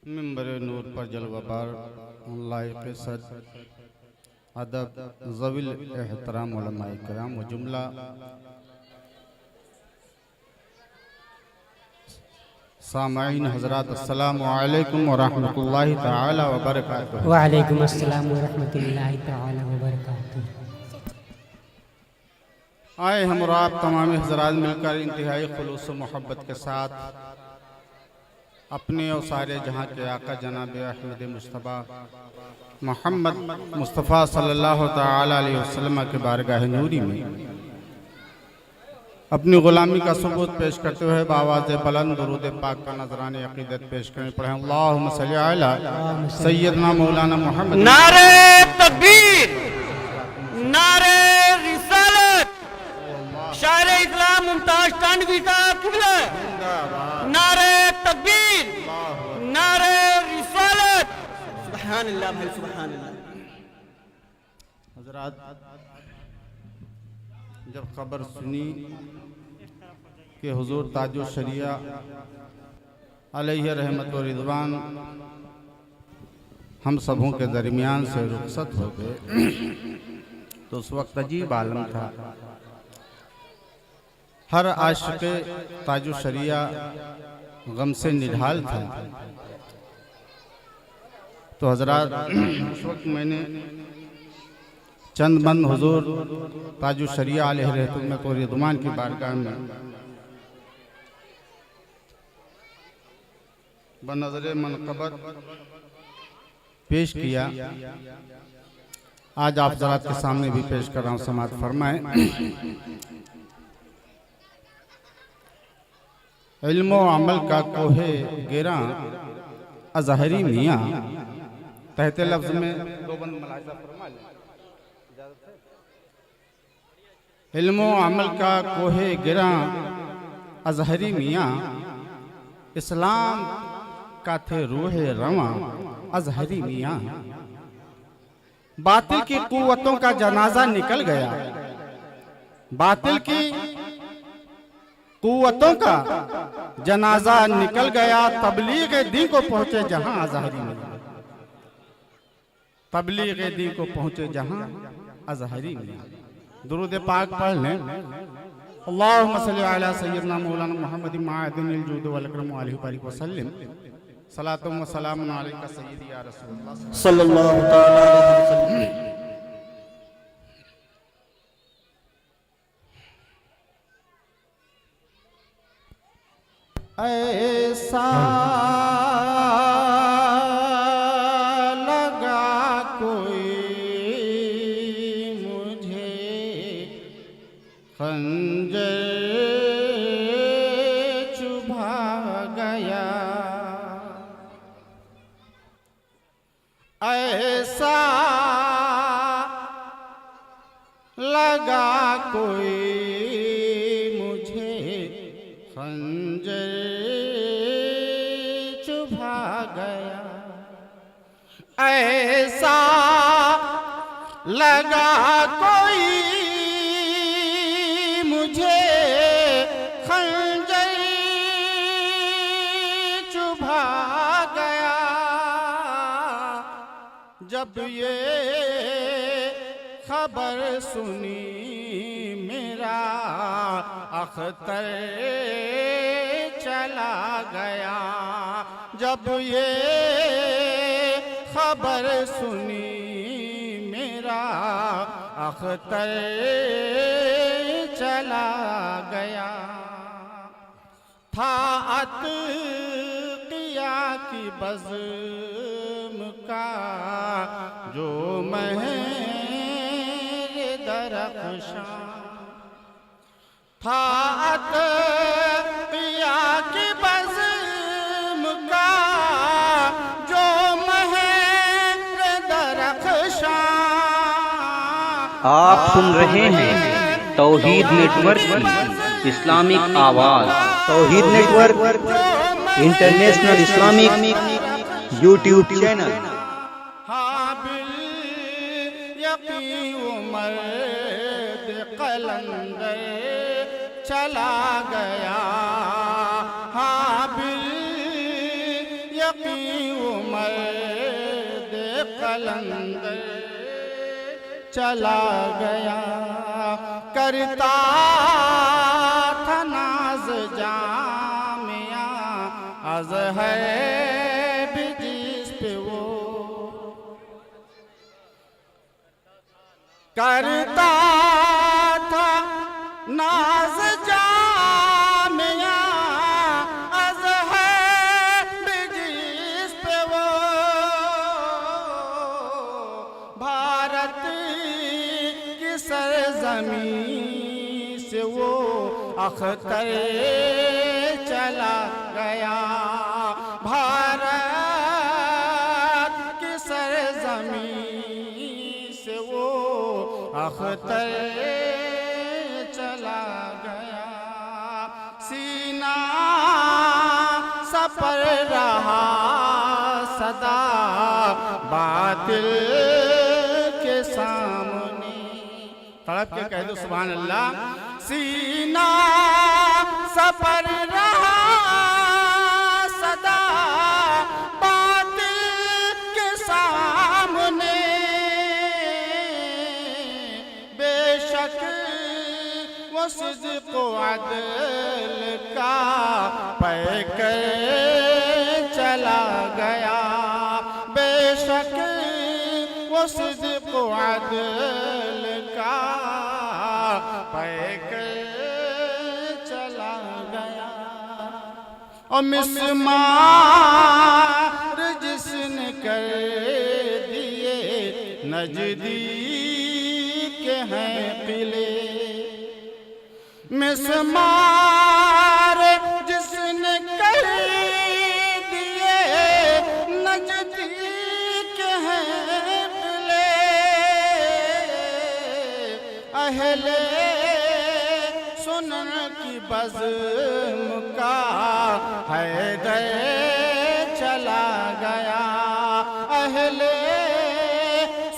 मिंबर नूर पर जलवाबार लायक सद अदब ज़विल एहतराम उलमाए किराम व जुमला सामाईन हज़रात अस्सलामु अलैकुम व रहमतुल्लाहि तआला व बरकातुहू। व अलैकुम अस्सलाम व रहमतुल्लाहि तआला व बरकातुहू। आए हम और आप तमाम हज़रात मिलकर इंतहाई खुलूस व मोहब्बत के साथ अपने और सारे जहाँ के आका जनाब अहमद मुस्तफ़ा मोहम्मद मुस्तफ़ा सल्लल्लाहु तआला अलैहि वसल्लम के बारगाह नूरी में अपनी ग़ुलामी का सबूत पेश करते हुए बावाज़ बुलंद दुरूद पाक का नजराने अक़ीदत पेश करें। पढ़ें अल्लाहुम्मा सल्ली अला सय्यदना मौलाना मोहम्मद। नारे तकबीर, नारे रिसालत, शायर इस्लाम मुमताज कांडवी साहब किबला। नारे तकबीर, नारे रिसालत, सुभान अल्लाह भाई सुभान अल्लाह। हज़रात, जब खबर सुनी कि हुजूर ताजो शरिया अलैहि रहमत व रिज़वान हम सबों के दरमियान से रुखसत हो गए तो उस वक्त अजीब आलम था। हर आशिक़ ताजो शरिया गम से निढाल था। तो हज़रात, उस वक्त मैंने चंद बंद हुजूर ताजु शरिया अलैहि रहमत व रिज़वान की बारगाह में बनज़र मनक़बत पेश किया। आज आप ज़रात के सामने भी पेश कर रहा हूँ, समाअत फरमाएं। इल्म व अमल का कोहे गिरा अज़हरी मियाँ, तहते लफ्ज़ में दो बंद मुलाहिज़ा फरमा लें। इल्म व अमल का कोहे गिरा अज़हरी मियाँ, इस्लाम का थे रूहे रवां अज़हरी मियाँ। बातिल की कुव्वतों का जनाजा निकल गया, बातिल की कुव्वतों का जनाजा निकल गया। तबलीग दी को पहुंचे जहां अज़हरी मियाँ, तबलीग दी को पहुंचे जहां अज़हरी मियाँ। दुरूद पाक पढ़ लें। अल्लाहुम्मा सल्ली अला सय्यदना मौलाना मुहम्मद माअदिनिल जूद वल इकराम अलैहि वसल्लम। सलातुम व सलामुन अलैका सय्यदी या रसूलल्लाह सल्लल्लाहु तआला अलैहि वसल्लम। ऐसा लगा कोई मुझे खंजर चुभा गया, ऐसा लगा कोई मुझे खंजर चुभा गया, ऐसा लगा कोई मुझे खंजर चुभा गया। जब ये खबर सुनी मेरा अख्तर चला गया, जब ये खबर सुनी मेरा अख्तर चला गया। था अत्किया की बज़्म का जो महर दरख्शां, था अत्किया की बज़्म का जो महर दरख्शां। आप सुन रहे हैं तौहीद नेटवर्क की इस्लामिक आवाज़। Tauheed network international Islamic YouTube channel. हाँ बिल यकीन उमर कलंदर चला गया, हाँ बिल यकीन उमर दे कलंदर चला गया, करता था नाज जामिया अज़हर भी जिस पे वो करता था नाज जामिया अज़हर भी जिस पे वो भारत की सरज़मीं से वो अख्तर चला गया, भारत की सरज़मीं से वो अख्तर चला गया। सीना सपर रहा सदा बातिल के सामने, तड़प के कह दो सुभान अल्लाह। सीना सपर रहा सदा बातिल के सामने, बेशक वो सिद्क़ व अदल का पैकर चला गया, बेशक वो सिद्क़ व अदल का पैकर चला गया। और मिस्मार जिसने कर दिए नजदीक हैं किले, मिस्मार जिसने कर दिए नजदीक हैं किले, अहले सुनन की बज़्म का हैदर चला गया, अहले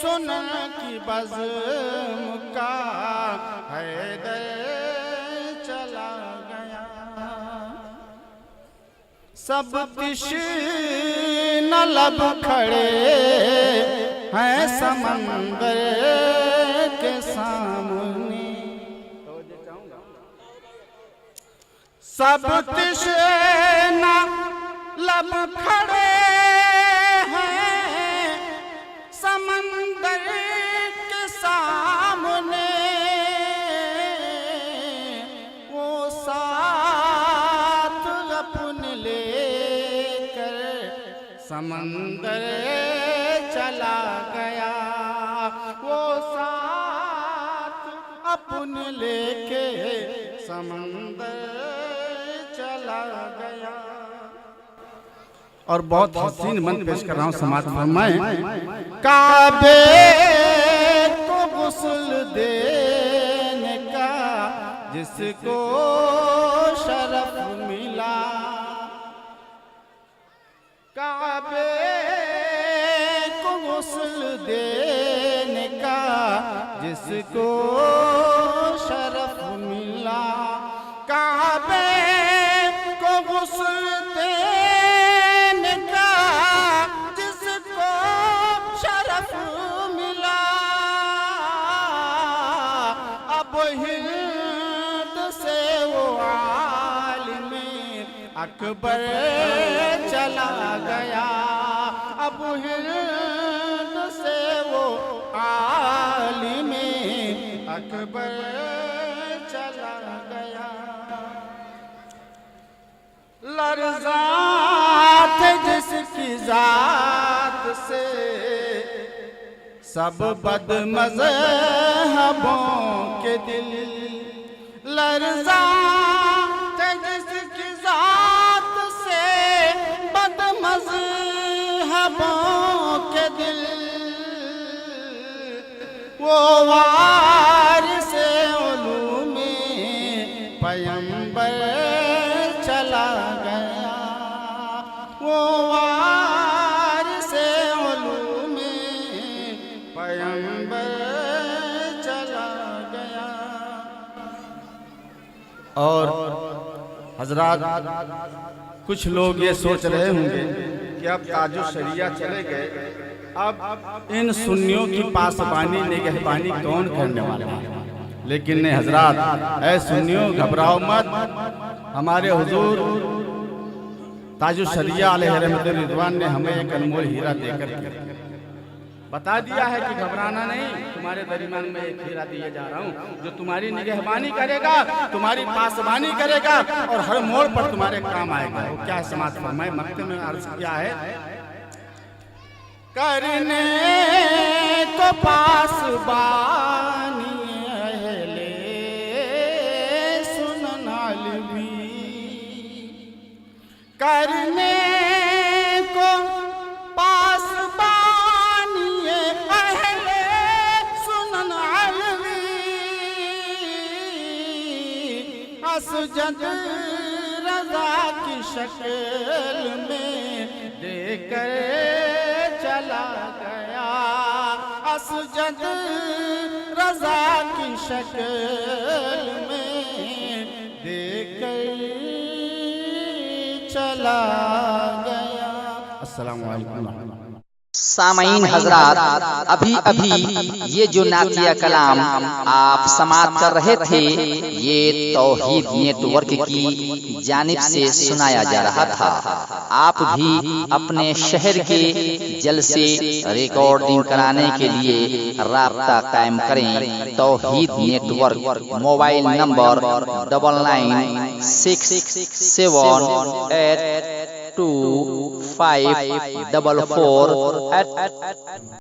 सुनन की बज़्म का हैदर चला गया। सब तिश्न लब खड़े हैं समंदर के सामने, सब तिश्न लब खड़े हैं समंदर के सामने, वो साथ अपने लेकर समंदर चला गया, वो साथ अपने लेके समंदर चला गया। और बहुत हसीन मन पेश कर रहा हूँ, समाज फरमाएं। काबे को गुस्ल देने का जिसको शरफ मिला, काबे को गुस्ल देने का जिसको शरफ मिला, काबे को गुस्ल देने का जिसको शरफ मिला, अब हिंद से वो आलिम अकबर चला गया, अब हिंद से वो आलिम अकबर चला गया। लर्ज़ा थे जिसकी जात से सब बदमज़हबों के दिल, लर्ज़ा थे जिसकी जात से बदमज़हबों के दिल, वो वारिस उलूमे पैगंबर चला गया, वो वारिस उलूमे पैगंबर चला गया। और हजरात, कुछ लोग ये सोच रहे होंगे कि अब ताजुल शरिया चले गए, अब इन सुन्नियों की पासबानी निगहबानी कौन करने वाला है? लेकिन ने हजरात, ऐ सुन्नियों घबराओ मत, हमारे हुजूर ताजुल शरिया अलैहि रहमतुर रिज़वान ने हमें एक अनमोल हीरा देकर बता दिया है कि घबराना नहीं, तुम्हारे दरमियान में एक हीरा दिए जा रहा हूँ जो तुम्हारी निगहबानी करेगा, तुम्हारी पासबानी करेगा और हर मोड़ पर तुम्हारे काम आएगा। वो क्या है? समाज फरमाए मक्ते में अर्ज किया है, करने को पासबानी अहले सुननाल भी, करने को असजद रजा की शक्ल में देकर चला गया, असजद रजा की शक्ल में देकर चला गया। अस्सलामु अलैकुम। सामईन हजरात, अभी अभी ये जो नातिया कलाम आप समाप्त कर रहे थे, ये तौहीद नेटवर्क की जानिब से सुनाया जा रहा था। आप भी अपने शहर के जलसे रिकॉर्डिंग कराने के लिए राब्ता कायम करें। तौहीद नेटवर्क, मोबाइल नंबर 9967825444।